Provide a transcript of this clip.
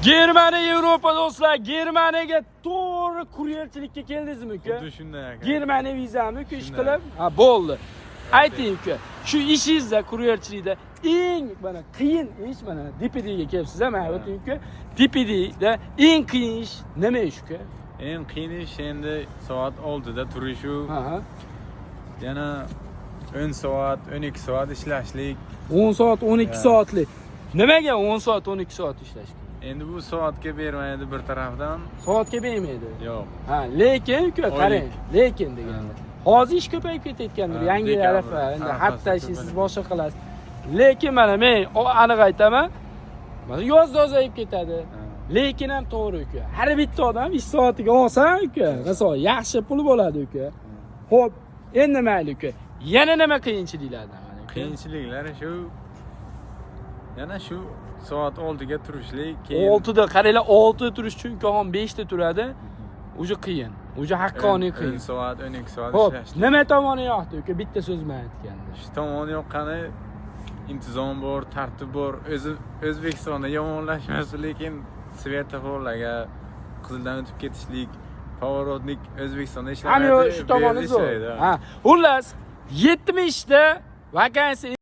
Germaniya, Yevropa do'stlar, Germaniyaga to'g'ri kuryerchilikka keldingizmi uka? Xuddi shunday aka. Germaniya vizami uka ish qilib? Ha, bo'ldi. Ayting uka, shu ishingizda kuryerchilikda eng mana qiyin ish mana DPDga kelibsiz, mana ayting uka. DPDda eng qiyin ish nima ish uka? Eng qiyin ish endi soat 6 da turishu. Ha. Yana 10 soat, 12 soat ishlashlik. 10 soat, 12 soatlik. Nimaga 10 soat, 12 soat ishlash kerak? Endi bu soatga bermaydi bir tarafdan. Soatga bermaydi. Yo'q. Ha, lekin uka qarang, lekin deganda. Hozir ish ko'payib ketayotgandir. Yangi arafa, endi hatto siz boshqa qilasiz. Lekin mana men aniq aytaman, mana yozda ozayib ketadi. Lekin ham to'g'ri uka. Har bitta odam ish soatiga olsa uka, masalan, yaxshi pul bo'ladi uka. Xo'p, endi mayli uka. Yana nima qiyinchiliklardan? Qiyinchiliklari shu. Yana shu soat 6 ga turishlik, 6 da qaranglar, 6 da turish chunki ham 5 da turadi. Uji qiyin. Uji haqqoniy qiyin. 10 soat, 12 soat Xo'p, ishlashlik. nima tomoni yoqdi uka? Bitta so'z bilan aytganda. Shu tomoni yoqqani intizom bor, tartib bor. O'zbekistonda yomonlashmasa, lekin svetoforlarga qizildan o'tib ketishlik, поворотник O'zbekistonda ishlamaydi. Hamma shu tomoni zo'r. Ha, xullas 70 ta vakansiya